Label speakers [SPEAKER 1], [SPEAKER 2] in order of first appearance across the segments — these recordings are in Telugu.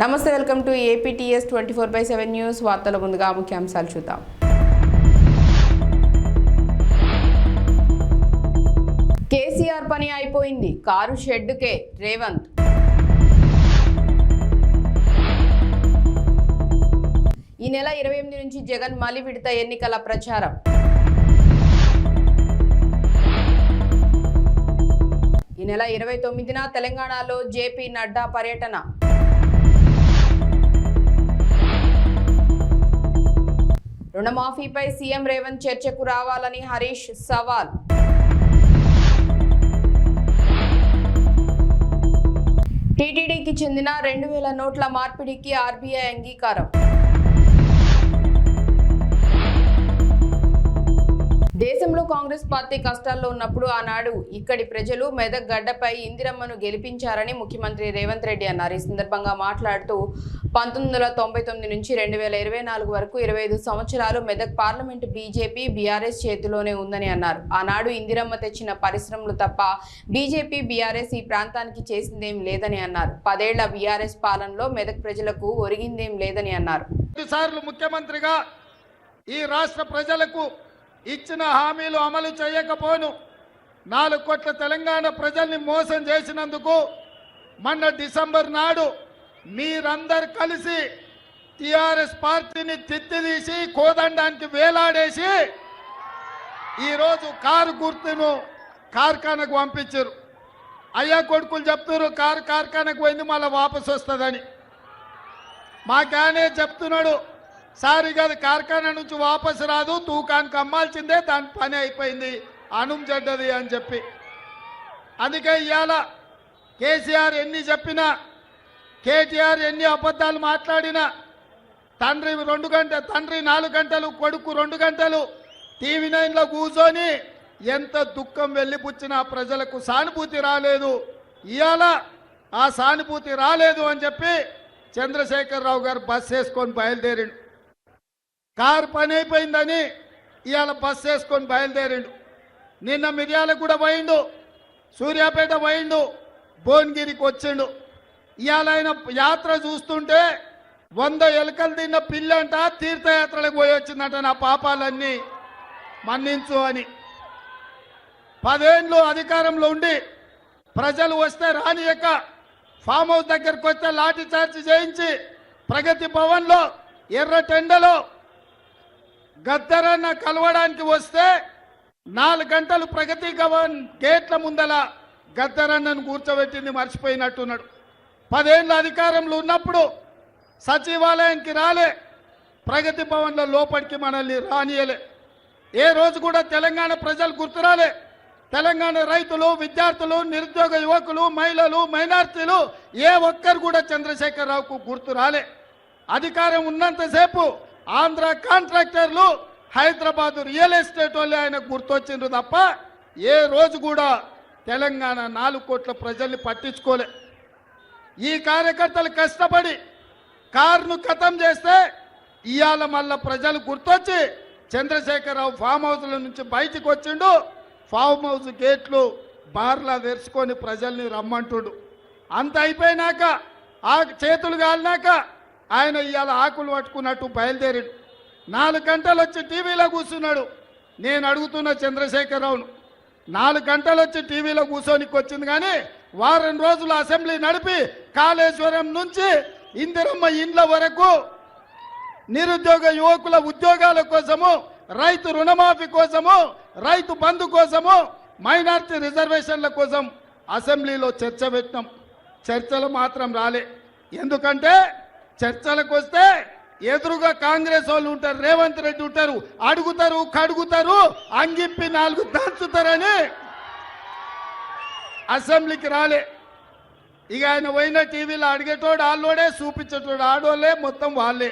[SPEAKER 1] నమస్తే, వెల్కమ్ టు ఏపీటీఎస్ 24/7 న్యూస్. వార్తల ముందుగా ముఖ్యాంశాలు చూద్దాం. కేసీఆర్ పని అయిపోయింది, కారు షెడ్డుకే రేవంత్. ఈ నెల 28 నుంచి జగన్ మలి విడత ఎన్నికల ప్రచారం. ఈ నెల 29న తెలంగాణలో జేపీ నడ్డా పర్యటన. రుణమాఫీపై సీఎం రేవంత్ చర్చకు రావాలని హరీష్ సవాల్. టీటీడీకి చెందిన 2000 నోట్ల మార్పిడికి ఆర్బీఐ అంగీకారం. దేశంలో కాంగ్రెస్ పార్టీ కష్టాల్లో ఉన్నప్పుడు ఆనాడు ఇక్కడి ప్రజలు మెదక్ గడ్డపై ఇందిరమ్మను గెలిపించారని ముఖ్యమంత్రి రేవంత్ రెడ్డి అన్నారు. ఈ సందర్భంగా మాట్లాడుతూ 1999 నుంచి 2024 వరకు 25 సంవత్సరాలు మెదక్ పార్లమెంటు బీజేపీ బీఆర్ఎస్ చేతిలోనే ఉందని అన్నారు. ఆనాడు ఇందిరమ్మ తెచ్చిన పరిశ్రమలు తప్ప బీజేపీ బీఆర్ఎస్ ఈ ప్రాంతానికి చేసిందేం లేదని అన్నారు. 10 ఏళ్ల బీఆర్ఎస్ పాలనలో మెదక్ ప్రజలకు ఒరిగిందేం లేదని అన్నారు.
[SPEAKER 2] ముఖ్యమంత్రిగా ఈ రాష్ట్ర ప్రజలకు ఇచ్చిన హామీలు అమలు చేయకపోను 4 కోట్ల తెలంగాణ ప్రజల్ని మోసం చేసినందుకు మొన్న డిసెంబర్ నాడు మీరందరూ కలిసి టిఆర్ఎస్ పార్టీని తిత్తిదీసి కోదండానికి వేలాడేసి ఈరోజు కారు గుర్తును కార్ఖానకు పంపించారు. అయ్యా కొడుకులు చెప్తున్నారు కారు కార్ఖానకు పోయింది మళ్ళీ వాపసు వస్తుందని. మాకానే చెప్తున్నాడు సార్ ఇక అది కార్ఖానా నుంచి వాపసు రాదు, తూకానికి అమ్మాల్సిందే, దాని పని అయిపోయింది, అనుం చెడ్డది అని చెప్పి. అందుకే ఇవాళ కేసీఆర్ ఎన్ని చెప్పినా, కేటీఆర్ ఎన్ని అబద్ధాలు మాట్లాడినా, తండ్రి 4 గంటలు కొడుకు 2 గంటలు టీవీ 9లో కూర్చొని ఎంత దుఃఖం వెళ్ళిపుచ్చినా ప్రజలకు సానుభూతి రాలేదు. ఇవాళ ఆ సానుభూతి రాలేదు అని చెప్పి చంద్రశేఖరరావు గారు బస్ వేసుకొని బయలుదేరిండు. కారు పని అయిపోయిందని ఇవాళ బస్సు వేసుకొని బయలుదేరిండు. నిన్న మిర్యాలగూడ పోయిండు, సూర్యాపేట పోయిండు, భువనగిరికి వచ్చిండు. ఇవాళ ఆయన యాత్ర చూస్తుంటే 100 ఎలుకలు తిన్న పిల్లంట తీర్థయాత్రలకు పోయి వచ్చిందంట. నా పాపాలన్నీ మన్నించు అని. 10 ఏళ్ళు అధికారంలో ఉండి ప్రజలు వస్తే రానియక ఫామ్ హౌస్ దగ్గరకు వస్తే లాఠీ చార్జ్ చేయించి ప్రగతి భవన్లో ఎర్ర టెండలో గద్దరన్న కలవడానికి వస్తే 4 గంటలు ప్రగతి భవన్ గేట్ల ముందల గద్దరన్నను కూర్చోబెట్టింది మర్చిపోయినట్టున్నాడు. 10 ఏళ్ళ అధికారంలో ఉన్నప్పుడు సచివాలయానికి రాలే, ప్రగతి భవన్లో లోపలికి మనల్ని రానియలే. ఏ రోజు కూడా తెలంగాణ ప్రజలు గుర్తురాలే. తెలంగాణ రైతులు, విద్యార్థులు, నిరుద్యోగ యువకులు, మహిళలు, మైనార్టీలు ఏ ఒక్కరు కూడా చంద్రశేఖరరావుకు గుర్తు రాలే. అధికారం ఉన్నంతసేపు ఆంధ్ర కాంట్రాక్టర్లు, హైదరాబాదు రియల్ ఎస్టేట్ వాళ్ళు ఆయన గుర్తొచ్చిండ్రు తప్ప ఏ రోజు కూడా తెలంగాణ 4 కోట్ల ప్రజల్ని పట్టించుకోలే. ఈ కార్యకర్తలు కష్టపడి కారును ఖతం చేస్తే ఇవాళ మళ్ళా ప్రజలు గుర్తొచ్చి చంద్రశేఖరరావు ఫామ్ హౌస్ల నుంచి బయటికి వచ్చిండు. ఫామ్ హౌస్ గేట్లు బార్లా తెరుచుకొని ప్రజల్ని రమ్మంటుడు. అంత అయిపోయినాక ఆ చేతులు కాలినాక ఆయన ఇవాళ ఆకులు పట్టుకున్నట్టు బయలుదేరాడు. 4 గంటలు వచ్చి టీవీలో కూర్చున్నాడు. నేను అడుగుతున్న చంద్రశేఖరరావును, 4 గంటలు వచ్చి టీవీలో కూర్చోనికి వచ్చింది కానీ వారం రోజులు అసెంబ్లీ నడిపి కాళేశ్వరం నుంచి ఇందిరమ్మ ఇండ్ల వరకు నిరుద్యోగ యువకుల ఉద్యోగాల కోసము, రైతు రుణమాఫీ కోసము, రైతు బంధు కోసము, మైనార్టీ రిజర్వేషన్ల కోసం అసెంబ్లీలో చర్చ పెట్టినాం. చర్చలు మాత్రం రాలే. ఎందుకంటే చర్చలకు వస్తే ఎదురుగా కాంగ్రెస్ వాళ్ళు ఉంటారు, రేవంత్ రెడ్డి ఉంటారు, అడుగుతారు, కడుగుతారు, అంగిప్పి 4 దంచుతారని అసెంబ్లీకి రాలే. ఇక ఆయన పోయిన టీవీలో అడిగేటోడు ఆళ్ళోడే, చూపించేటోడు ఆడోళ్ళే, మొత్తం వాళ్ళే.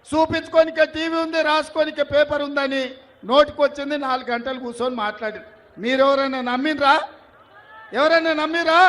[SPEAKER 2] చూపించుకోనికే టీవీ ఉంది, రాసుకోనికే పేపర్ ఉందని నోటికి వచ్చింది. 4 గంటలు కూర్చొని మాట్లాడి మీరెవరైనా నమ్మినరా? ఎవరైనా నమ్మిరా?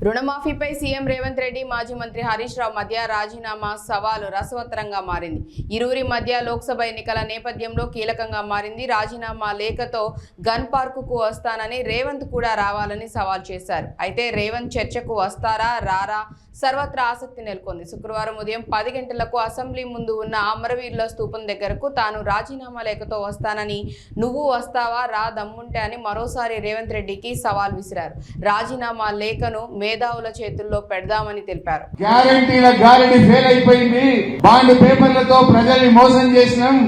[SPEAKER 1] రుణమాఫీపై సీఎం రేవంత్ రెడ్డి, మాజీ మంత్రి హరీష్ రావు మధ్య రాజీనామా సవాలు రసవత్తరంగా మారింది. ఇరువురి మధ్య లోక్సభ ఎన్నికల నేపథ్యంలో కీలకంగా మారింది. రాజీనామా లేఖతో గన్ పార్కుకు వస్తానని రేవంత్ కూడా రావాలని సవాల్ చేశారు. అయితే రేవంత్ చర్చకు వస్తారా రారా సర్వత్రా ఆసక్తి నెలకొంది. శుక్రవారం ఉదయం 10 గంటలకు అసెంబ్లీ ముందు ఉన్న అమరవీరుల స్తూపం దగ్గరకు తాను రాజీనామా లేఖతో వస్తానని, నువ్వు వస్తావా రా దమ్ముంటే అని మరోసారి రేవంత్ రెడ్డికి సవాల్ విసిరారు. రాజీనామా లేఖను మేధావుల చేతుల్లో పెడదామని తెలిపారు.
[SPEAKER 3] గ్యారంటీల గాలిని ఫెయిల్ అయిపోయింది. బాండ్ పేపర్లతో ప్రజల్ని మోసం చేసినాం.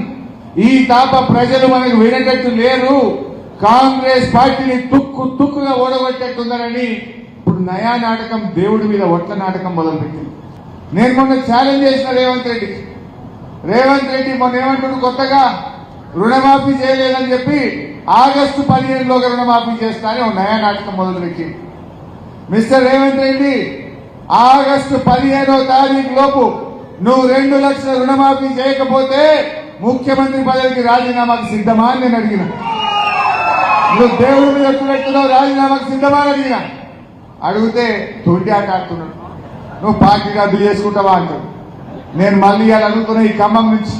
[SPEAKER 3] ఈ తాప ప్రజలు మనకు వినేటట్టు లేరు. కాంగ్రెస్ పార్టీని తుక్కుగా ఓడగొట్టేట్టున్నారని ఇప్పుడు నయా నాటకం, దేవుడి మీద ఒట్ల నాటకం మొదలుపెట్టింది. నేను మొన్న ఛాలెంజ్ చేసిన రేవంత్ రెడ్డి మొన్న ఏమంటుడు, కొత్తగా రుణమాఫీ చేయలేదని చెప్పి ఆగస్టు 15లోగా రుణమాఫీ చేస్తా అని ఒక నయా నాటకం మొదలుపెట్టింది. మిస్టర్ రేవంత్ రెడ్డి, ఆగస్టు 15వ తారీఖు లోపు నువ్వు 2 లక్షల రుణమాఫీ చేయకపోతే ముఖ్యమంత్రి పదవికి రాజీనామాకు సిద్ధమా అని నేను అడిగిన. నువ్వు దేవుడి మీద ఎట్టున్నావు, రాజీనామాకు సిద్ధమా అని అడిగిన. అడిగితే తొండి ఆట ఆడుతున్నాడు. నువ్వు పార్టీ రద్దు చేసుకుంటావా అంటాడు. నేను మళ్ళీ ఇవాళ అడుగుతున్నా ఈ ఖమ్మం నుంచి,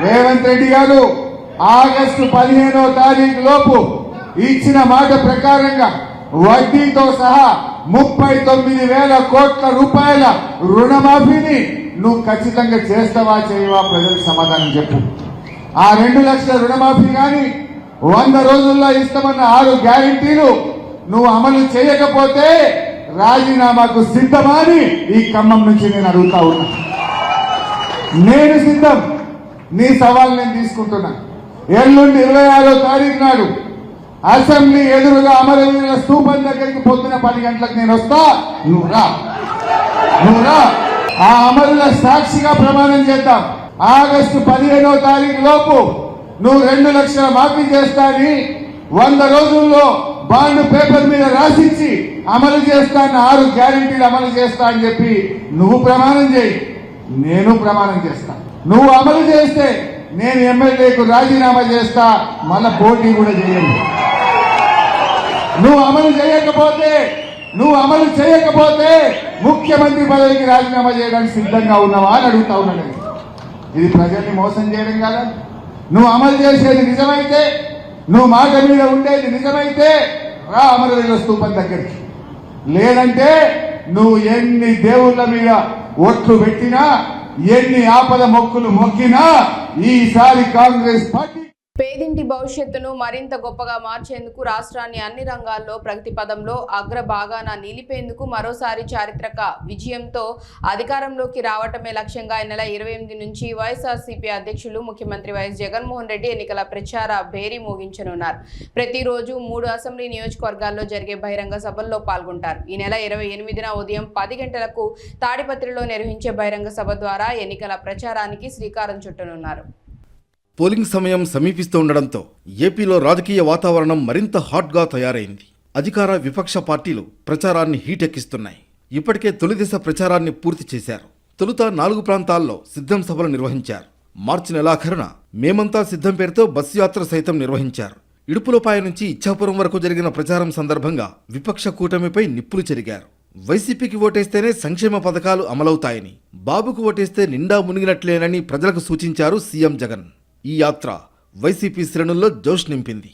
[SPEAKER 3] రేవంత్ రెడ్డి గారు ఆగస్టు 15వ తారీఖు లోపు ఇచ్చిన మాట ప్రకారంగా వడ్డీతో సహా 39,000 కోట్ల రూపాయల రుణమాఫీని నువ్వు ఖచ్చితంగా చేస్తావా చేయవా ప్రజలకు సమాధానం చెప్పు. ఆ 2 లక్షల రుణమాఫీ కానీ 100 రోజుల్లో ఇస్తామన్న 6 గ్యారెంటీలు నువ్వు అమలు చేయకపోతే రాజీనామాకు సిద్ధమా అని ఈ ఖమ్మం నుంచి నేను అడుగుతా ఉన్నా. నేను సిద్ధం. నీ సవాల్ నేను తీసుకుంటున్నా. ఎల్లుండి 26వ తారీఖు నాడు అసెంబ్లీ ఎదురుగా అమరవీరుల స్తూపం దగ్గరికి పొద్దున 10 గంటలకు నేను వస్తా. నువ్వు రా. ఆ అమరుల సాక్షిగా ప్రమాణం చేద్దాం. ఆగస్టు 15వ తారీఖు లోపు నువ్వు 2 లక్షల మాఫీ చేస్తా అని 100 రోజుల్లో బాండ్ పేపర్ మీద రాసిచ్చి అమలు చేస్తా, 6 గ్యారెంటీలు అమలు చేస్తా అని చెప్పి నువ్వు ప్రమాణం చేయి, నేను ప్రమాణం చేస్తా. నువ్వు అమలు చేస్తే నేను ఎమ్మెల్యేకు రాజీనామా చేస్తా, మళ్ళా పోటీ కూడా చేయండి. నువ్వు అమలు చేయకపోతే ముఖ్యమంత్రి పదవికి రాజీనామా చేయడానికి సిద్ధంగా ఉన్నావా అని అడుగుతా ఉన్నాను. ఇది ప్రజల్ని మోసం చేయడం కదా. నువ్వు అమలు చేసేది నిజమైతే, నువ్వు మాట మీద ఉండేది నిజమైతే రా అమరవీరుల స్తూపం దగ్గరికి. లేదంటే నువ్వు ఎన్ని దేవుళ్ళ మీద ఓట్లు పెట్టినా, ఎన్ని ఆపద మొక్కులు మొక్కినా ఈసారి కాంగ్రెస్ పార్టీ
[SPEAKER 1] పేదింటి భవిష్యత్తును మరింత గొప్పగా మార్చేందుకు రాష్ట్రాన్ని అన్ని రంగాల్లో ప్రగతి పదంలో అగ్రభాగాన నిలిపేందుకు మరోసారి చారిత్రక విజయంతో అధికారంలోకి రావటమే లక్ష్యంగా ఈ నెల 28 నుంచి వైఎస్ఆర్సీపీ అధ్యక్షులు ముఖ్యమంత్రి వైఎస్ జగన్మోహన్ రెడ్డి ఎన్నికల ప్రచార భేరీ మోగించనున్నారు. ప్రతిరోజు 3 అసెంబ్లీ నియోజకవర్గాల్లో జరిగే బహిరంగ సభల్లో పాల్గొంటారు. ఈ నెల 28న ఉదయం 10 గంటలకు తాడిపత్రిలో నిర్వహించే బహిరంగ సభ ద్వారా ఎన్నికల ప్రచారానికి శ్రీకారం చుట్టనున్నారు.
[SPEAKER 4] పోలింగ్ సమయం సమీపిస్తూ ఉండడంతో ఏపీలో రాజకీయ వాతావరణం మరింత హాట్గా తయారైంది. అధికార విపక్ష పార్టీలు ప్రచారాన్ని హీటెక్కిస్తున్నాయి. ఇప్పటికే తొలి దశ ప్రచారాన్ని పూర్తి చేశారు. తొలుత 4 ప్రాంతాల్లో సిద్ధం సభలు నిర్వహించారు. మార్చి నెలాఖరున మేమంతా సిద్ధం పేరుతో బస్సు యాత్ర సైతం నిర్వహించారు. ఇడుపులపాయ నుంచి ఇచ్చాపురం వరకు జరిగిన ప్రచారం సందర్భంగా విపక్ష కూటమిపై నిప్పులు చెరిగారు. వైసీపీకి ఓటేస్తేనే సంక్షేమ పథకాలు అమలవుతాయని, బాబుకు ఓటేస్తే నిండా మునిగినట్లేనని ప్రజలకు సూచించారు సీఎం జగన్. ఈ యాత్ర వైసీపీ శ్రేణుల్లో జోష్ నింపింది.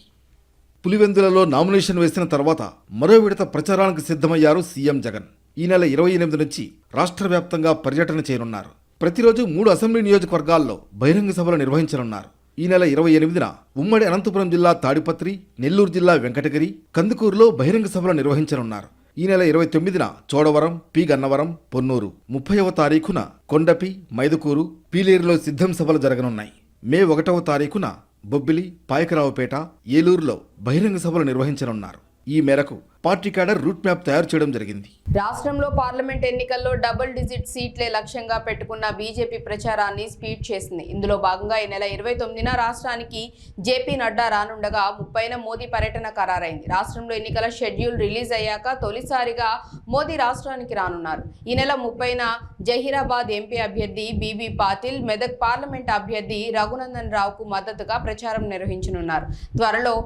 [SPEAKER 4] పులివెందులలో నామినేషన్ వేసిన తర్వాత మరో విడత ప్రచారానికి సిద్ధమయ్యారు సీఎం జగన్. ఈ నెల 28 నుంచి రాష్ట్ర వ్యాప్తంగా పర్యటన చేయనున్నారు. ప్రతిరోజు 3 అసెంబ్లీ నియోజకవర్గాల్లో బహిరంగ సభలు నిర్వహించనున్నారు. ఈ నెల 28న ఉమ్మడి అనంతపురం జిల్లా తాడిపత్రి, నెల్లూరు జిల్లా వెంకటగిరి, కందుకూరులో బహిరంగ సభలు నిర్వహించనున్నారు. ఈ నెల 29న చోడవరం, పి గన్నవరం, పొన్నూరు, 30వ తారీఖున కొండపి, మైదుకూరు, పీలేరులో సిద్ధం సభలు జరగనున్నాయి. మే 1వ తారీఖున బొబ్బిలి, పాయకరావుపేట, ఏలూరులో బహిరంగ సభలు నిర్వహించనున్నారు. ఈ మేరకు పార్టీ క్యాడర్ రూట్ మ్యాప్ తయారు చేయడం జరిగింది.
[SPEAKER 1] రాష్ట్రంలో పార్లమెంట్ ఎన్నికల్లో డబుల్ డిజిట్ సీట్లే లక్ష్యంగా పెట్టుకున్న బీజేపీ ప్రచారాన్ని స్పీడ్ చేసింది. ఇందులో భాగంగా ఈ నెల 29న రాష్ట్రానికి జేపీ నడ్డా రానుండగా 30న మోదీ పర్యటన ఖరారైంది. రాష్ట్రంలో ఎన్నికల షెడ్యూల్ రిలీజ్ అయ్యాక తొలిసారిగా మోదీ రాష్ట్రానికి రానున్నారు. ఈ నెల 30న జహీరాబాద్ ఎంపీ అభ్యర్థి బీబీ పాటిల్, మెదక్ పార్లమెంట్ అభ్యర్థి రఘునందన్ రావుకు మద్దతుగా ప్రచారం నిర్వహించనున్నారు. త్వరలో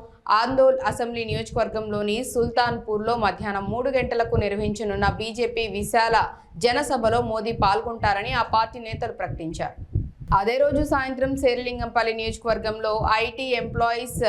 [SPEAKER 1] ఆందోల్ అసెంబ్లీ నియోజకవర్గంలోని సుల్తాన్పూర్లో మధ్యాహ్నం 3 గంటలకు నిర్వహించనున్న బీజేపీ విశాల జనసభలో మోదీ పాల్గొంటారని ఆ పార్టీ నేతలు ప్రకటించారు. అదే రోజు సాయంత్రం శేరిలింగంపల్లి నియోజకవర్గంలో ఐటీ ఎంప్లాయీస్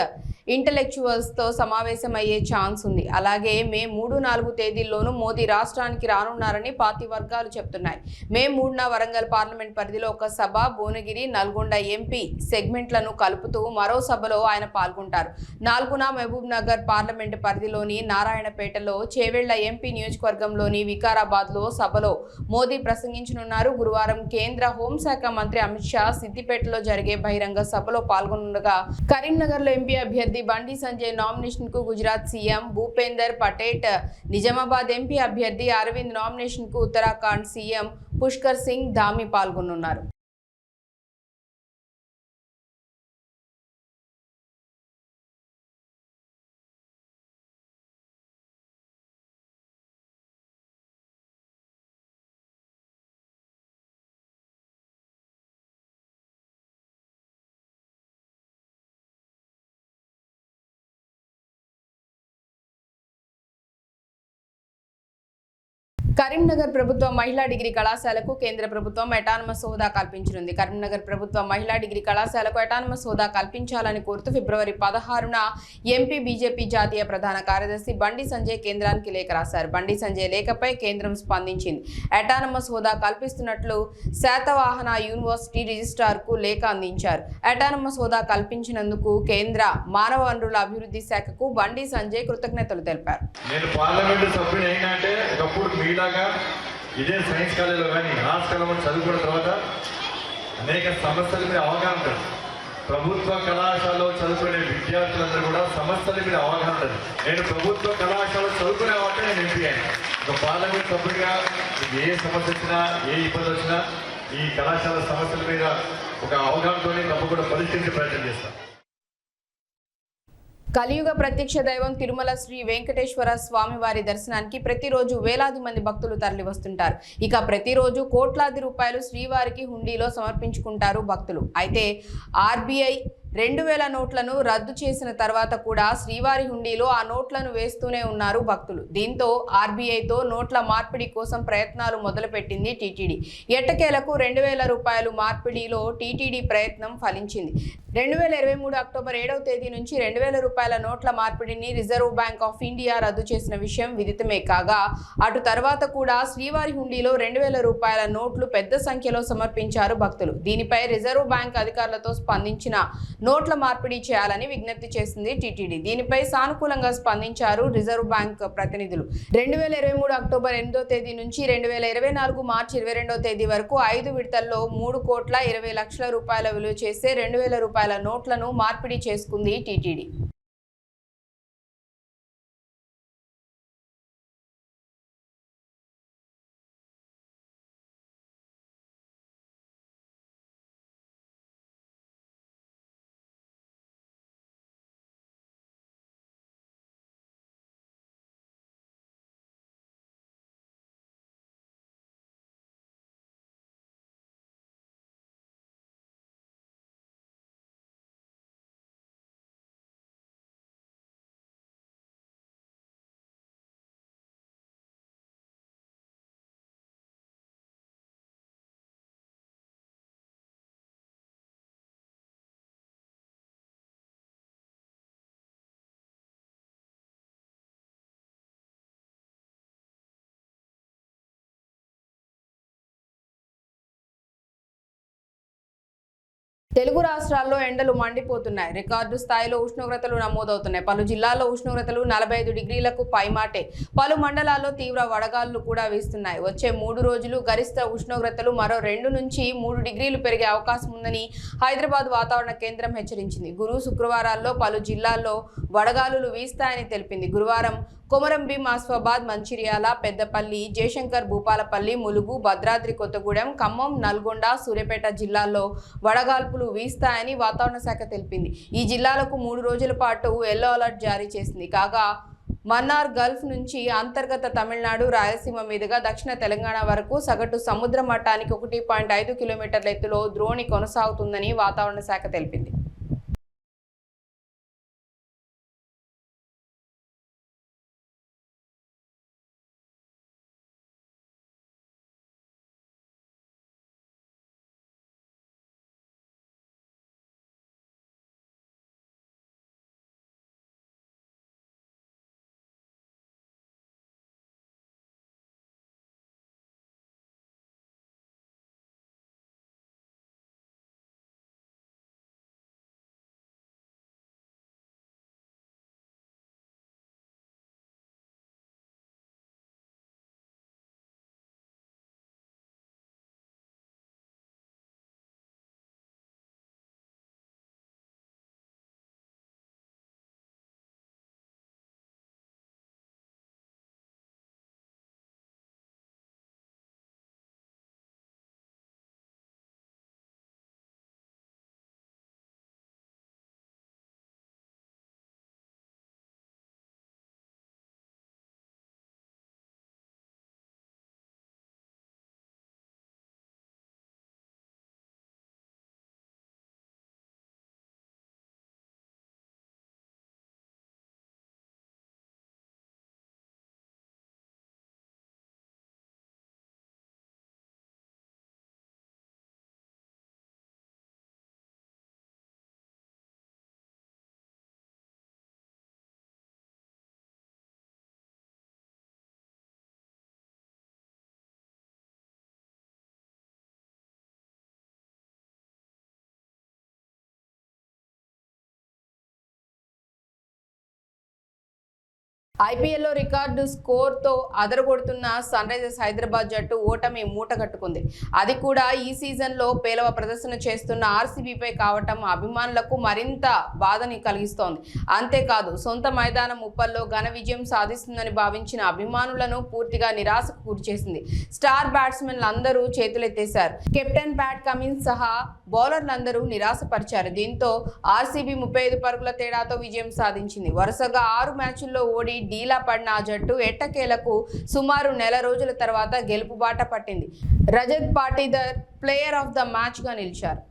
[SPEAKER 1] ఇంటలెక్చువల్స్తో సమావేశమయ్యే ఛాన్స్ ఉంది. అలాగే మే 3-4 తేదీల్లోనూ మోదీ రాష్ట్రానికి రానున్నారని పార్టీ వర్గాలు చెప్తున్నాయి. మే 3న వరంగల్ పార్లమెంట్ పరిధిలో ఒక సభ, భువనగిరి, నల్గొండ ఎంపీ సెగ్మెంట్లను కలుపుతూ మరో సభలో ఆయన పాల్గొంటారు. 4న మహబూబ్ నగర్ పార్లమెంట్ పరిధిలోని నారాయణపేటలో, చేవెళ్ల ఎంపీ నియోజకవర్గంలోని వికారాబాద్లో సభలో మోదీ ప్రసంగించనున్నారు. గురువారం కేంద్ర హోంశాఖ మంత్రి అమిత్ షా సిద్దిపేటలో జరిగే బహిరంగ సభలో పాల్గొనగా, కరీంనగర్లో ఎంపీ అభ్యర్థి బండి సంజయ్ నామినేషన్ కు గుజరాత్ సీఎం భూపేందర్ పటేల్, నిజామాబాద్ ఎంపీ అభ్యర్థి అరవింద్ నామినేషన్ కు ఉత్తరాఖండ్ సీఎం పుష్కర్ సింగ్ ధామీ పాల్గొనున్నారు. కరీంనగర్ ప్రభుత్వ మహిళా డిగ్రీ కళాశాలకు కేంద్ర ప్రభుత్వం అటానమస్ హోదా కల్పించనుంది. కరీంనగర్ ప్రభుత్వ మహిళా డిగ్రీ కళాశాలకు అటానమస్ హోదా కల్పించాలని కోరుతూ ఫిబ్రవరి 16న ఎంపీ బీజేపీ జాతీయ ప్రధాన కార్యదర్శి బండి సంజయ్ కేంద్రానికి లేఖ రాశారు. బండి సంజయ్ లేఖపై కేంద్రం స్పందించింది. అటానమస్ హోదా కల్పిస్తున్నట్లు శాతవాహన యూనివర్సిటీ రిజిస్ట్రార్కు లేఖ అందించారు. అటానమస్ హోదా కల్పించినందుకు కేంద్ర మానవ వనరుల అభివృద్ధి శాఖకు బండి సంజయ్ కృతజ్ఞతలు తెలిపారు.
[SPEAKER 5] ఇదే సైన్స్ కాలేజీలో కానీ ఆర్ట్స్ కాలేజీలో చదువుకున్న తర్వాత అనేక సమస్యల మీద అవగాహన ఉంటుంది. ప్రభుత్వ కళాశాలలో చదువుకునే విద్యార్థులందరూ కూడా సమస్యల మీద అవగాహన ఉంటుంది. నేను ప్రభుత్వ కళాశాలలో చదువుకునే వాటి నేను ఎంపీ అయ్యాను. ఒక పార్లమెంట్ సభ్యుడిగా ఏ సమస్య వచ్చినా, ఏ ఇబ్బంది వచ్చినా ఈ కళాశాల సమస్యల మీద ఒక అవగాహనతోనే తప్పకుండా పరిష్కరించే ప్రయత్నం చేస్తాను.
[SPEAKER 1] కలియుగ ప్రత్యక్ష దైవం తిరుమల శ్రీ వెంకటేశ్వర స్వామి వారి దర్శనానికి ప్రతిరోజు వేలాది మంది భక్తులు తరలి వస్తుంటారు. ఇక ప్రతిరోజు కోట్లాది రూపాయలు శ్రీవారికి హుండీలో సమర్పించుకుంటారు భక్తులు. అయితే ఆర్బీఐ 2000 నోట్లను రద్దు చేసిన తర్వాత కూడా శ్రీవారి హుండీలో ఆ నోట్లను వేస్తూనే ఉన్నారు భక్తులు. దీంతో ఆర్బీఐతో నోట్ల మార్పిడి కోసం ప్రయత్నాలు మొదలుపెట్టింది టీటీడీ. ఎట్టకేలకు 2000 రూపాయలు మార్పిడిలో టీటీడీ ప్రయత్నం ఫలించింది. 2023 అక్టోబర్ 7వ తేదీ నుంచి 2000 రూపాయల నోట్ల మార్పిడిని రిజర్వ్ బ్యాంక్ ఆఫ్ ఇండియా రద్దు చేసిన విషయం విదితమే కాగా, అటు తర్వాత కూడా శ్రీవారి హుండీలో 2000 రూపాయల నోట్లు పెద్ద సంఖ్యలో సమర్పించారు భక్తులు. దీనిపై రిజర్వ్ బ్యాంక్ అధికారులతో స్పందించిన నోట్ల మార్పిడి చేయాలని విజ్ఞప్తి చేసింది టీటీడీ. దీనిపై సానుకూలంగా స్పందించారు రిజర్వ్ బ్యాంక్ ప్రతినిధులు. 2023 అక్టోబర్ 8వ తేదీ నుంచి 2024 మార్చి 22వ తేదీ వరకు 5 విడతల్లో 3,20,00,000 రూపాయల విలువ చేసే 2000 రూపాయల నోట్లను మార్పిడి చేసుకుంది టీటీడీ. తెలుగు రాష్ట్రాల్లో ఎండలు మండిపోతున్నాయి. రికార్డు స్థాయిలో ఉష్ణోగ్రతలు నమోదవుతున్నాయి. పలు జిల్లాల్లో ఉష్ణోగ్రతలు 45 డిగ్రీలకు పైమాటే. పలు మండలాల్లో తీవ్ర వడగాళ్లు కూడా వీస్తున్నాయి. వచ్చే 3 రోజులు గరిష్ట ఉష్ణోగ్రతలు మరో 2 నుంచి 3 డిగ్రీలు పెరిగే అవకాశం ఉందని హైదరాబాద్ వాతావరణ కేంద్రం హెచ్చరించింది. గురు శుక్రవారాల్లో పలు జిల్లాల్లో వడగాలులు వీస్తాయని తెలిపింది. గురువారం కొమరంభీం, ఆసిఫాబాద్, మంచిర్యాల, పెద్దపల్లి, జయశంకర్, భూపాలపల్లి, ములుగు, భద్రాద్రి కొత్తగూడెం, ఖమ్మం, నల్గొండ, సూర్యాపేట జిల్లాల్లో వడగాల్పులు వీస్తాయని వాతావరణ శాఖ తెలిపింది. ఈ జిల్లాలకు 3 రోజుల పాటు ఎల్లో అలర్ట్ జారీ చేసింది. కాగా మన్నార్ గల్ఫ్ నుంచి అంతర్గత తమిళనాడు, రాయలసీమ మీదుగా దక్షిణ తెలంగాణ వరకు సగటు సముద్ర మట్టానికి 1.5 కిలోమీటర్ల ఎత్తులో ద్రోణి కొనసాగుతుందని వాతావరణ శాఖ తెలిపింది. ఐపీఎల్లో రికార్డు స్కోర్తో అదరగొడుతున్న సన్ రైజర్స్ హైదరాబాద్ జట్టు ఓటమి మూటగట్టుకుంది. అది కూడా ఈ సీజన్లో పేలవ ప్రదర్శన చేస్తున్న ఆర్సీబీపై కావటం అభిమానులకు మరింత బాధని కలిగిస్తోంది. అంతేకాదు సొంత మైదానం ఉప్పల్లో ఘన విజయం సాధిస్తుందని భావించిన అభిమానులను పూర్తిగా నిరాశకు గురిచేసింది. స్టార్ బ్యాట్స్మెన్లు అందరూ చేతులెత్తేశారు. కెప్టెన్ ప్యాట్ కమిన్స్ సహా బౌలర్లందరూ నిరాశపరిచారు. దీంతో ఆర్సీబీ 35 పరుగుల తేడాతో విజయం సాధించింది. వరుసగా 6 మ్యాచ్ల్లో ఓడి డీలా పడిన ఆ జట్టు ఎట్టకేలకు సుమారు నెల రోజుల తర్వాత గెలుపు బాట పట్టింది. Rajat Patidar player of the match గా నిలిచారు.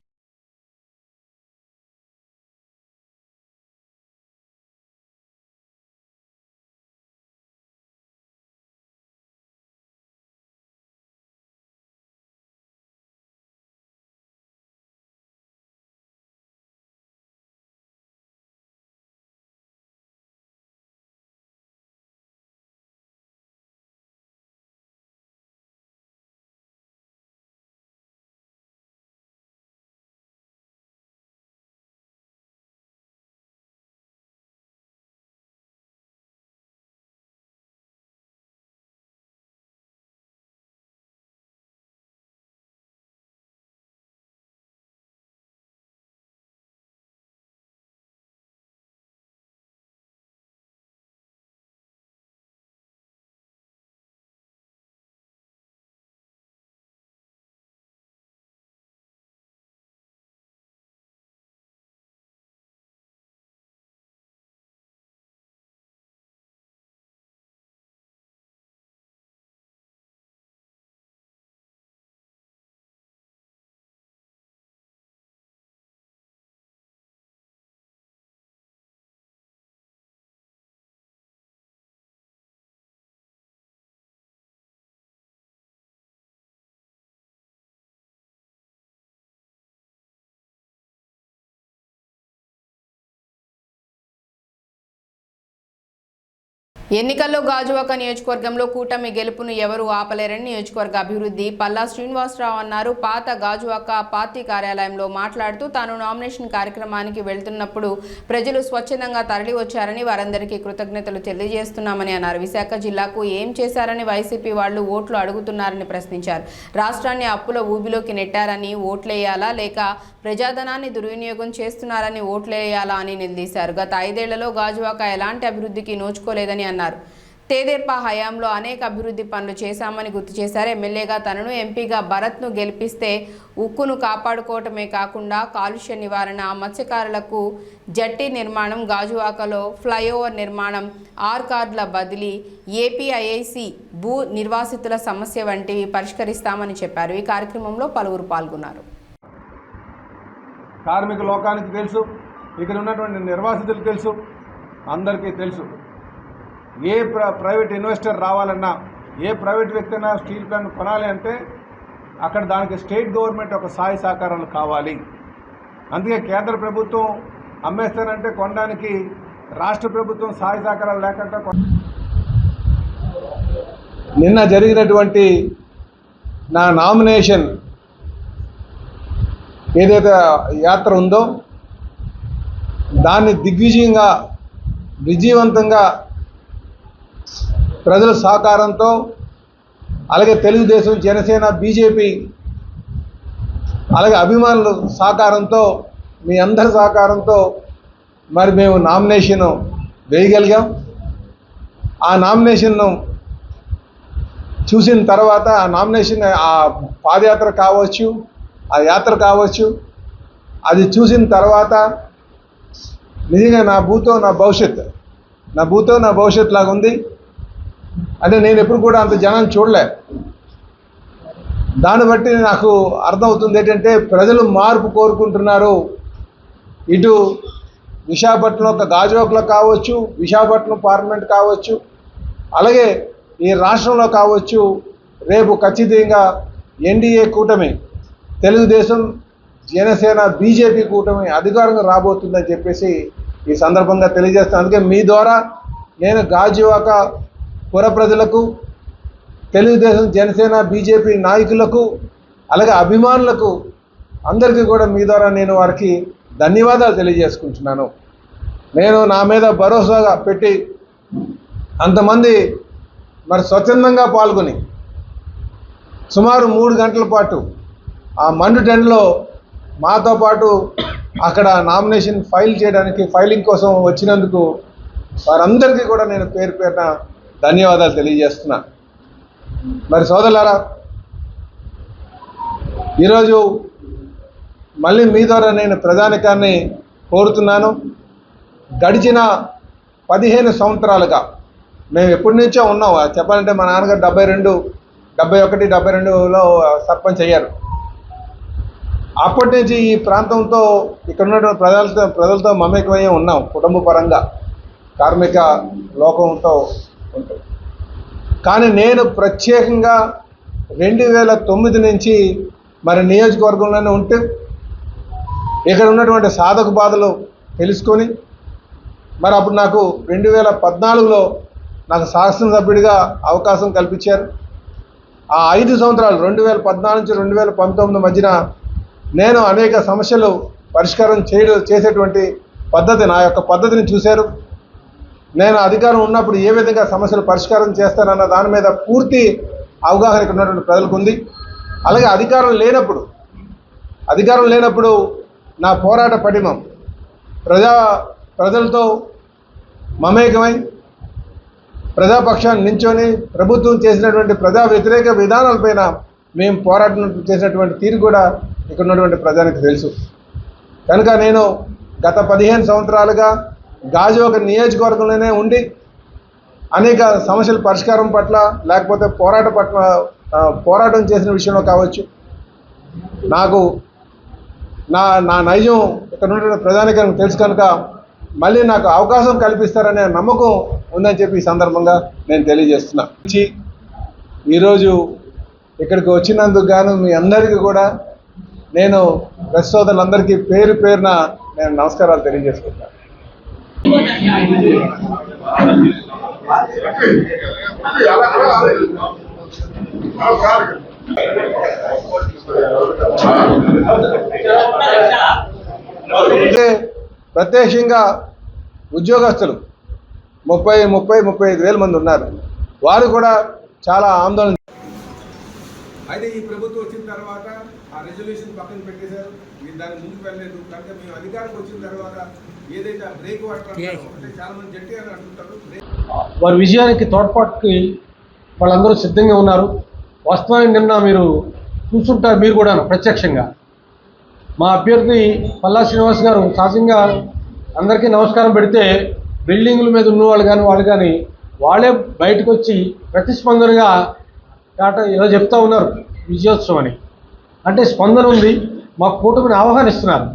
[SPEAKER 1] ఎన్నికల్లో గాజువాక నియోజకవర్గంలో కూటమి గెలుపును ఎవరూ ఆపలేరని నియోజకవర్గ అభివృద్ధి పల్లా శ్రీనివాసరావు అన్నారు. పాత గాజువాక పార్టీ కార్యాలయంలో మాట్లాడుతూ తాను నామినేషన్ కార్యక్రమానికి వెళ్తున్నప్పుడు ప్రజలు స్వచ్ఛందంగా తరలి వచ్చారని వారందరికీ కృతజ్ఞతలు తెలియజేస్తున్నామని అన్నారు. విశాఖ జిల్లాకు ఏం చేశారని వైసీపీ వాళ్లు ఓట్లు అడుగుతున్నారని ప్రశ్నించారు. రాష్ట్రాన్ని అప్పుల ఊబిలోకి నెట్టారని ఓట్లేయాలా లేక ప్రజాధనాన్ని దుర్వినియోగం చేస్తున్నారని ఓట్లేయాలా అని నిలదీశారు. గత 5 ఏళ్లలో గాజువాక ఎలాంటి అభివృద్ధికి నోచుకోలేదని అన్నారు. తేదేపా హయాంలో అనేక అభివృద్ధి పనులు చేశామని గుర్తు చేశారు. ఎమ్మెల్యేగా తనను, ఎంపీగా భరత్ను గెలిపిస్తే ఉక్కును కాపాడుకోవటమే కాకుండా కాలుష్య నివారణ, మత్స్యకారులకు జట్టి నిర్మాణం, గాజువాకలో ఫ్లైఓవర్ నిర్మాణం, కార్డుల బదిలీ, ఏపీఐఐసి భూ నిర్వాసితుల సమస్య వంటివి పరిష్కరిస్తామని చెప్పారు. ఈ కార్యక్రమంలో పలువురు పాల్గొన్నారు.
[SPEAKER 6] కార్మిక లోకానికి తెలుసు, ఇక్కడ ఉన్నటువంటి నిర్వాసితులకు తెలుసు, అందరికీ తెలుసు. ఏ ప్రైవేట్ ఇన్వెస్టర్ రావాలన్నా, ఏ ప్రైవేట్ వ్యక్తి అయినా స్టీల్ ప్లాంట్ కొనాలి అంటే అక్కడ దానికి స్టేట్ గవర్నమెంట్ ఒక సహాయ సహకారాలు కావాలి. అందుకే కేంద్ర ప్రభుత్వం అమ్మేస్తానంటే కొనడానికి రాష్ట్ర ప్రభుత్వం సహాయ సహకారాలు లేకుండా నిన్న జరిగినటువంటి నా నామినేషన్ ఏదైతే యాత్ర ఉందో దాన్ని దిగ్విజయంగా విజయవంతంగా ప్రజల సహకారంతో, అలాగే తెలుగుదేశం, జనసేన, బీజేపీ, అలాగే అభిమానుల సహకారంతో, మీ అందరి సహకారంతో మరి మేము నామినేషన్ వేయగలిగాం. ఆ నామినేషన్ను చూసిన తర్వాత ఆ నామినేషన్, ఆ పాదయాత్ర కావచ్చు, ఆ యాత్ర కావచ్చు, అది చూసిన తర్వాత నిజంగా నా భూతో నా భవిష్యత్ లాగా ఉంది. అంటే నేను ఎప్పుడు కూడా అంత జనాన్ని చూడలే. దాన్ని బట్టి నాకు అర్థమవుతుంది ఏంటంటే ప్రజలు మార్పు కోరుకుంటున్నారు. ఇటు విశాఖపట్నంలో ఒక గాజువాకలో కావచ్చు, విశాఖపట్నం పార్లమెంట్ కావచ్చు, అలాగే ఈ రాష్ట్రంలో కావచ్చు, రేపు ఖచ్చితంగా ఎన్డీఏ కూటమి, తెలుగుదేశం, జనసేన, బీజేపీ కూటమి అధికారంగా రాబోతుందని చెప్పేసి ఈ సందర్భంగా తెలియజేస్తాను. అందుకే మీ ద్వారా నేను గాజువాక పుర ప్రజలకు, తెలుగుదేశం, జనసేన, బీజేపీ నాయకులకు, అలాగే అభిమానులకు అందరికీ కూడా మీ ద్వారా నేను వారికి ధన్యవాదాలు తెలియజేసుకుంటున్నాను. నేను నా మీద భరోసాగా పెట్టి అంతమంది మరి స్వచ్ఛందంగా పాల్గొని సుమారు 3 గంటల పాటు ఆ మండు టెంట్లో మాతో పాటు అక్కడ నామినేషన్ ఫైలింగ్ కోసం వచ్చినందుకు వారందరికీ కూడా నేను పేరు పేరున ధన్యవాదాలు తెలియజేస్తున్నా. మరి సోదరులారా, ఈరోజు మళ్ళీ మీ ద్వారా నేను ప్రజానికాన్ని కోరుతున్నాను. గడిచిన 15 సంవత్సరాలుగా మేము ఎప్పటి నుంచో ఉన్నాం. చెప్పాలంటే మా నాన్నగారు 71, 72లో సర్పంచ్ అయ్యారు. అప్పటి నుంచి ఈ ప్రాంతంతో ఇక్కడ ఉన్నటువంటి ప్రజలతో మమేకమయ్యే ఉన్నాం. కుటుంబ పరంగా కార్మిక లోకంతో ఉంటాం. కానీ నేను ప్రత్యేకంగా 2009 నుంచి మరి నియోజకవర్గంలోనే ఉంటూ ఇక్కడ ఉన్నటువంటి సాధక బాధలు తెలుసుకొని మరి అప్పుడు నాకు 2014లో నాకు శాసనసభ్యుడిగా అవకాశం కల్పించారు. ఆ 5 సంవత్సరాలు 2014 నుంచి 2019 మధ్యన నేను అనేక సమస్యలు పరిష్కారం చేసేటువంటి పద్ధతి, నా యొక్క పద్ధతిని చూశారు. నేను అధికారం ఉన్నప్పుడు ఏ విధంగా సమస్యలు పరిష్కారం చేస్తానన్న దాని మీద పూర్తి అవగాహన ఇక్కడ ఉన్నటువంటి ప్రజలకు ఉంది. అలాగే అధికారం లేనప్పుడు నా పోరాట పటిమం ప్రజలతో మమేకమై ప్రజాపక్షాన్ని నించొని ప్రభుత్వం చేసినటువంటి ప్రజా వ్యతిరేక విధానాలపైన మేము పోరాటం చేసినటువంటి తీరు కూడా ఇక్కడ ఉన్నటువంటి ప్రజానికి తెలుసు. కనుక నేను గత 15 సంవత్సరాలుగా గాజువాక నియోజకవర్గంలోనే ఉండి అనేక సమస్యల పరిష్కారం పట్ల లేకపోతే పోరాటం చేసిన విషయంలో కావచ్చు, నాకు నా నైజం ఇక్కడ ఉన్నటువంటి ప్రజానికానికి తెలుసు. కనుక మళ్ళీ నాకు అవకాశం కల్పిస్తారనే నమ్మకం ఉందని చెప్పి ఈ సందర్భంగా నేను తెలియజేస్తున్నా. ఈరోజు ఇక్కడికి వచ్చినందుకు గాను మీ అందరికీ కూడా నేను ప్రెస్ సోదరులందరికీ పేరు పేరున నేను నమస్కారాలు తెలియజేసుకుంటాను. ప్రత్యక్షంగా ఉద్యోగస్తులు 35 వేల మంది ఉన్నారు. వారు కూడా చాలా ఆందోళన.
[SPEAKER 7] అయితే ఈ ప్రభుత్వం వచ్చిన తర్వాత ఆ రెజల్యూషన్ పక్కన పెట్టేశారు. మీరు దాన్ని ముందుకు వెళ్ళలేదు. కనుక మేము అధికారంకి వచ్చిన తర్వాత ఏదైతే బ్రేక్ వాటర్ అంటే చాలా మంది జట్టి అని అంటుంటారు.
[SPEAKER 8] వారి విజయానికి తోడ్పాటుకి వాళ్ళందరూ సిద్ధంగా ఉన్నారు. వాస్తవానికి నిన్న మీరు చూస్తుంటారు, మీరు కూడా ప్రత్యక్షంగా మా అభ్యర్థి పల్లా శ్రీనివాస్ గారు సహజంగా అందరికీ నమస్కారం పెడితే బిల్డింగుల మీద ఉన్నవాళ్ళు కానీ వాళ్ళే బయటకు వచ్చి ప్రతిస్పందనగా ఇలా చెప్తా ఉన్నారు విజయోత్సవం అని. అంటే స్పందన ఉంది, మా కూటమిని ఆహ్వానిస్తున్నారు.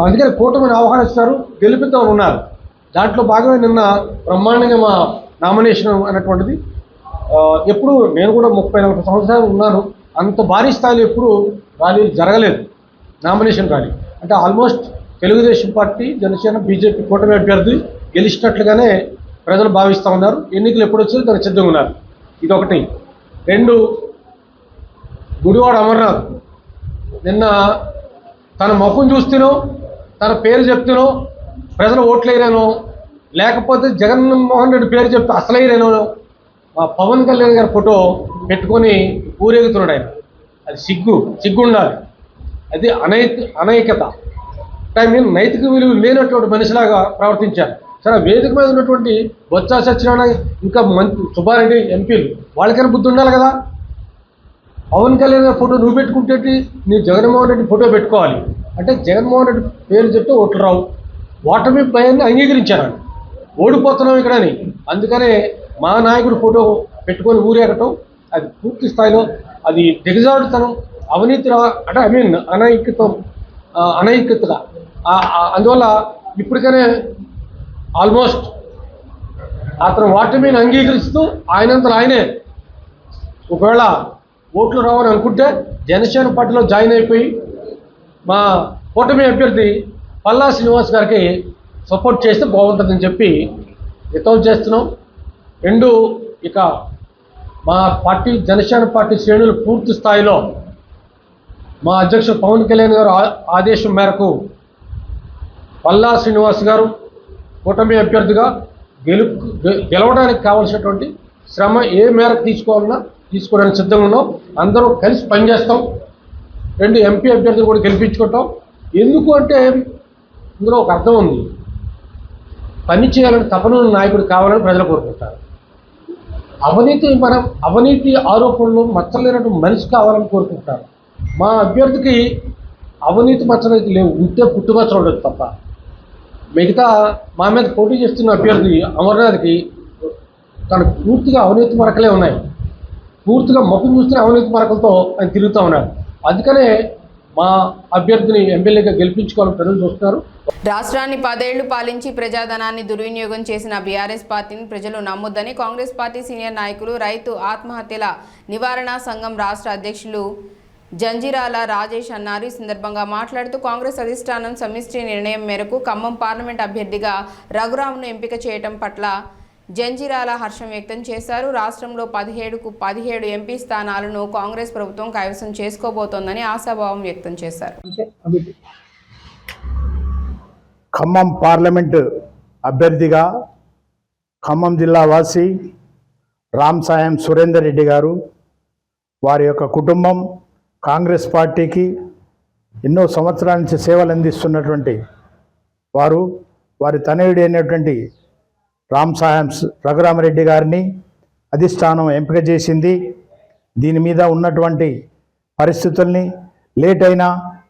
[SPEAKER 8] అందుకని కూటమిని ఆహ్వానిస్తున్నారు, గెలుపుతో ఉన్నారు. దాంట్లో భాగమే నిన్న బ్రహ్మాండంగా మా నామినేషన్ అనేటువంటిది. ఎప్పుడు నేను కూడా 30-40 సంవత్సరాలు ఉన్నాను, అంత భారీ స్థాయిలో ఎప్పుడు ర్యాలీ జరగలేదు, నామినేషన్ ర్యాలీ. అంటే almost Telugu Desam party, Janasena, BJP కూటమి అభ్యర్థి గెలిచినట్లుగానే ప్రజలు భావిస్తూ ఉన్నారు. ఎన్నికలు ఎప్పుడు వచ్చారో దానికి సిద్ధంగా ఉన్నారు. ఇదొకటి. 2, గుడివాడ అమర్నాథ్ నిన్న తన ముఖం చూస్తేనో తన పేరు చెప్తేనో ప్రజలు ఓట్లేరేనో, లేకపోతే జగన్మోహన్ రెడ్డి పేరు చెప్తే అసలైరేనో మా పవన్ కళ్యాణ్ గారి ఫోటో పెట్టుకొని ఊరేగుతున్నాడు ఆయన. అది సిగ్గు ఉండాలి. అది అనైక్యత. నైతిక విలువ లేనటువంటి మనిషిలాగా ప్రవర్తించారు. సరే, వేదిక మీద ఉన్నటువంటి బొత్స సత్యనారాయణ ఇంకా సుబ్బారెడ్డి ఎంపీలు వాళ్ళకైనా బుద్ధి ఉండాలి కదా. పవన్ కళ్యాణ్ గారి ఫోటో నువ్వు పెట్టుకుంటే నీ జగన్మోహన్ రెడ్డి ఫోటో పెట్టుకోవాలి. అంటే జగన్మోహన్ రెడ్డి పేరు చెప్తే ఓట్లు రావు. ఓటమి భయాన్ని అంగీకరించారు. ఓడిపోతున్నాం ఇక్కడని. అందుకనే మా నాయకుడు ఫోటో పెట్టుకొని ఊరేగటం అది పూర్తి స్థాయిలో అది దిగజాడుతనం, అవినీతి, అంటే అనైక్యతగా. అందువల్ల ఇప్పటికనే ఆల్మోస్ట్ అతను ఓటమిని అంగీకరిస్తూ ఆయనంతలో ఆయనే ఒకవేళ ఓట్లు రావని అనుకుంటే జనసేన పార్టీలో జాయిన్ అయిపోయి మా కూటమి అభ్యర్థి పల్లా శ్రీనివాస్ గారికి సపోర్ట్ చేస్తే బాగుంటుందని చెప్పి హితవు చేస్తున్నాం. 2, ఇక మా పార్టీ జనసేన పార్టీ శ్రేణులు పూర్తి స్థాయిలో మా అధ్యక్షుడు పవన్ కళ్యాణ్ గారు ఆదేశం మేరకు పల్లా శ్రీనివాస్ గారు కూటమి అభ్యర్థిగా గెలవడానికి కావాల్సినటువంటి శ్రమ ఏ మేరకు తీసుకోవాలన్నా తీసుకోవడానికి సిద్ధంగా ఉన్నాం. అందరూ కలిసి పనిచేస్తాం. 2 ఎంపీ అభ్యర్థులు కూడా గెలిపించుకుంటాం. ఎందుకు అంటే ఇందులో ఒక అర్థం ఉంది. పని చేయాలని తపన నాయకుడు కావాలని ప్రజలు కోరుకుంటారు. అవినీతి ఆరోపణలు మచ్చలేనటువంటి మనిషి కావాలని కోరుకుంటారు. మా అభ్యర్థికి అవినీతి మచ్చలైతే లేవు, ఉంటే పుట్టుమచ్చలు ఉండదు తప్ప. మిగతా మా మీద పోటీ చేస్తున్న అభ్యర్థి అమర్నాథ్కి తనకు పూర్తిగా అవినీతి మరకలే ఉన్నాయి. పూర్తిగా మొక్కలు చూస్తున్న అవినీతి మరకలతో ఆయన తిరుగుతూ ఉన్నాడు. అందుకనే మా అభ్యర్థిని ఎమ్మెల్యేగా గెలిపించుకోవాలని ప్రజలు చూస్తున్నారు.
[SPEAKER 1] రాష్ట్రాన్ని 10 ఏళ్లు పాలించి ప్రజాధనాన్ని దుర్వినియోగం చేసిన బీఆర్ఎస్ పార్టీని ప్రజలు నమ్మొద్దని కాంగ్రెస్ పార్టీ సీనియర్ నాయకులు రైతు ఆత్మహత్యల నివారణ సంఘం రాష్ట్ర అధ్యక్షులు జంజిరాల రాజేష్ అన్నారు. ఈ సందర్భంగా మాట్లాడుతూ కాంగ్రెస్ అధిష్టానం సమిష్టి నిర్ణయం మేరకు ఖమ్మం పార్లమెంట్ అభ్యర్థిగా రఘురామ్ను ఎంపిక చేయడం పట్ల జంజిరాల హర్షం వ్యక్తం చేశారు. రాష్ట్రంలో 17కు 17 ఎంపీ స్థానాలను కాంగ్రెస్ ప్రభుత్వం కైవసం చేసుకోబోతోందని ఆశాభావం వ్యక్తం చేశారు.
[SPEAKER 9] ఖమ్మం పార్లమెంటు అభ్యర్థిగా ఖమ్మం జిల్లా వాసి రామ్ సాయం సురేందర్ రెడ్డి గారు, వారి యొక్క కుటుంబం కాంగ్రెస్ పార్టీకి ఎన్నో సంవత్సరాల నుంచి సేవలు అందిస్తున్నటువంటి వారు, వారి తనయుడు అయినటువంటి రామ్ సాయం రఘురామరెడ్డి గారిని అధిష్టానం ఎంపిక చేసింది. దీని మీద ఉన్నటువంటి పరిస్థితుల్ని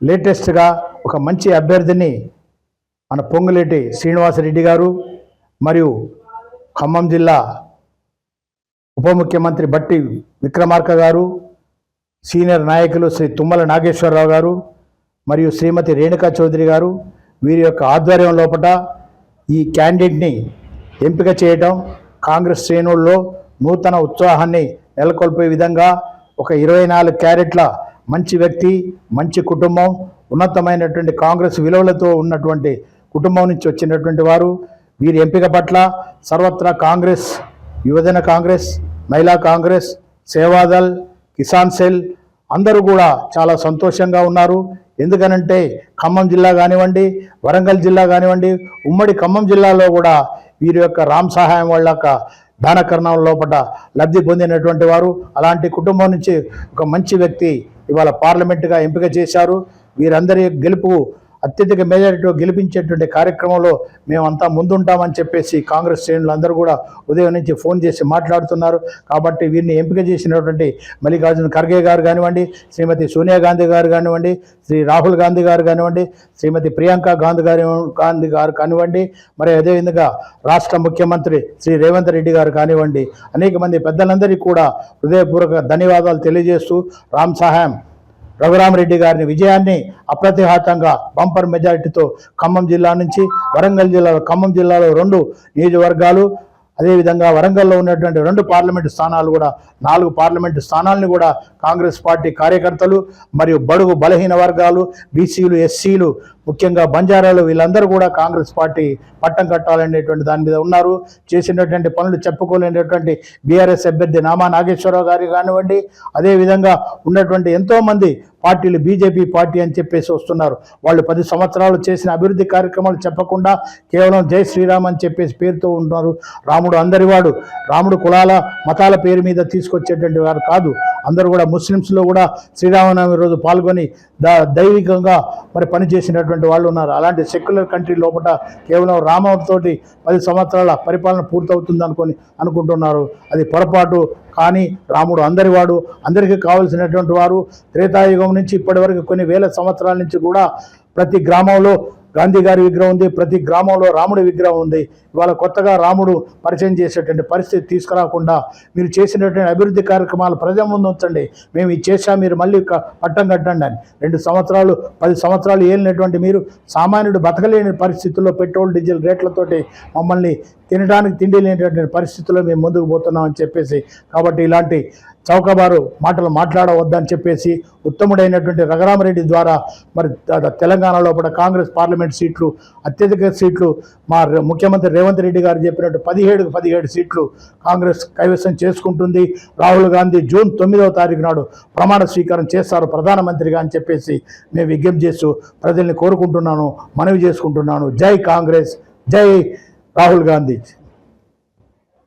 [SPEAKER 9] లేటెస్ట్గా ఒక మంచి అభ్యర్థిని మన పొంగులేటి శ్రీనివాసరెడ్డి గారు మరియు ఖమ్మం జిల్లా ఉప ముఖ్యమంత్రి బట్టి విక్రమార్క గారు, సీనియర్ నాయకులు శ్రీ తుమ్మల నాగేశ్వరరావు గారు మరియు శ్రీమతి రేణుకా చౌదరి గారు, వీరి యొక్క ఆధ్వర్యం లోపల ఈ క్యాండిడేట్ని ఎంపిక చేయడం కాంగ్రెస్ శ్రేణుల్లో నూతన ఉత్సాహాన్ని నెలకొల్పే విధంగా ఒక 24 క్యారెట్ల మంచి వ్యక్తి, మంచి కుటుంబం, ఉన్నతమైనటువంటి కాంగ్రెస్ విలువలతో ఉన్నటువంటి కుటుంబం నుంచి వచ్చినటువంటి వారు. వీరి ఎంపిక పట్ల సర్వత్రా కాంగ్రెస్, యువజన కాంగ్రెస్, మహిళా కాంగ్రెస్, సేవాదల్, కిసాన్ సెల్ అందరూ కూడా చాలా సంతోషంగా ఉన్నారు. ఎందుకనంటే ఖమ్మం జిల్లా కానివ్వండి, వరంగల్ జిల్లా కానివ్వండి, ఉమ్మడి ఖమ్మం జిల్లాలో కూడా వీరి యొక్క రామ్ సహాయం వాళ్ళ యొక్క దానకరణం లోపల లబ్ధి పొందినటువంటి వారు. అలాంటి కుటుంబం నుంచి ఒక మంచి వ్యక్తి ఇవాళ పార్లమెంటుగా ఎంపిక చేశారు. వీరందరి గెలుపు అత్యధిక మెజారిటీలో గెలిపించేటువంటి కార్యక్రమంలో మేమంతా ముందుంటామని చెప్పేసి కాంగ్రెస్ శ్రేణులు అందరూ కూడా ఉదయం నుంచి ఫోన్ చేసి మాట్లాడుతున్నారు. కాబట్టి వీరిని ఎంపిక చేసినటువంటి మల్లికార్జున ఖర్గే గారు కానివ్వండి, శ్రీమతి సోనియా గాంధీ గారు కానివ్వండి, శ్రీ రాహుల్ గాంధీ గారు కానివ్వండి, శ్రీమతి ప్రియాంక గాంధీ గారు కానివ్వండి, మరి అదేవిధంగా రాష్ట్ర ముఖ్యమంత్రి శ్రీ రేవంత్ రెడ్డి గారు కానివ్వండి, అనేక మంది పెద్దలందరికీ కూడా హృదయపూర్వక ధన్యవాదాలు తెలియజేస్తూ రామ్ సహాయం రఘురామరెడ్డి గారిని విజయాన్ని అప్రతిహతంగా బంపర్ మెజారిటీతో ఖమ్మం జిల్లా నుంచి వరంగల్ జిల్లాలో, ఖమ్మం జిల్లాలో 2 నియోజకవర్గాలు, అదేవిధంగా వరంగల్లో ఉన్నటువంటి 2 పార్లమెంటు స్థానాలు కూడా 4 పార్లమెంటు స్థానాలను కూడా కాంగ్రెస్ పార్టీ కార్యకర్తలు మరియు బడుగు బలహీన వర్గాలు, బీసీలు, ఎస్సీలు, ముఖ్యంగా బంజారాలు వీళ్ళందరూ కూడా కాంగ్రెస్ పార్టీ పట్టం కట్టాలనేటువంటి దాని మీద ఉన్నారు. చేసినటువంటి పనులు చెప్పుకోలేనటువంటి బీఆర్ఎస్ అభ్యర్థి నామా నాగేశ్వరరావు గారు కానివ్వండి, అదేవిధంగా ఉన్నటువంటి ఎంతోమంది పార్టీలు బీజేపీ పార్టీ అని చెప్పేసి వస్తున్నారు. వాళ్ళు 10 సంవత్సరాలు చేసిన అభివృద్ధి కార్యక్రమాలు చెప్పకుండా కేవలం జై శ్రీరామ్ అని చెప్పేసి పేరుతో ఉంటున్నారు. రాముడు అందరివాడు, రాముడు కులాల మతాల పేరు మీద తీసుకొచ్చేటువంటి వారు కాదు. అందరూ కూడా ముస్లిమ్స్లో కూడా శ్రీరామనవమి రోజు పాల్గొని దైవికంగా మరి పనిచేసినటువంటి వాళ్ళు ఉన్నారు. అలాంటి సెక్యులర్ కంట్రీ లోపల కేవలం రామంతోటి 10 సంవత్సరాల పరిపాలన పూర్తవుతుంది అనుకుంటున్నారు. అది పొరపాటు. కానీ రాముడు అందరివాడు, అందరికీ కావలసినటువంటి వారు. త్రేతాయుగం నుంచి ఇప్పటి వరకు కొన్ని వేల సంవత్సరాల నుంచి కూడా ప్రతి గ్రామంలో గాంధీ గారి విగ్రహం ఉంది, ప్రతి గ్రామంలో రాముడి విగ్రహం ఉంది. ఇవాళ కొత్తగా రాముడు పరిచయం చేసేటువంటి పరిస్థితి తీసుకురాకుండా మీరు చేసినటువంటి అభివృద్ధి కార్యక్రమాలు ప్రజల ముందు ఉంచండి. మేము ఇది చేశాం, మీరు మళ్ళీ పట్టం కట్టండి అని. 2 సంవత్సరాలు 10 సంవత్సరాలు ఏలినటువంటి మీరు సామాన్యుడు బతకలేని పరిస్థితుల్లో పెట్రోల్ డీజిల్ రేట్లతోటి మమ్మల్ని తినడానికి తిండి లేనటువంటి పరిస్థితుల్లో మేము ముందుకు పోతున్నామని చెప్పేసి, కాబట్టి ఇలాంటి చౌకబారు మాటలు మాట్లాడవద్దని చెప్పేసి ఉత్తముడైనటువంటి రఘురామరెడ్డి ద్వారా మరి తెలంగాణలో కూడా కాంగ్రెస్ పార్లమెంట్ సీట్లు, అత్యధిక సీట్లు మా ముఖ్యమంత్రి రేవంత్ రెడ్డి గారు చెప్పినట్టు 17కు 17 సీట్లు కాంగ్రెస్ కైవసం చేసుకుంటుంది. రాహుల్ గాంధీ జూన్ 9వ తారీఖు నాడు ప్రమాణ స్వీకారం చేస్తారు ప్రధానమంత్రిగా అని చెప్పేసి మేము విజ్ఞప్తి చేస్తూ ప్రజల్ని కోరుకుంటున్నాను, మనవి చేసుకుంటున్నాను. జై కాంగ్రెస్, జై రాహుల్ గాంధీ.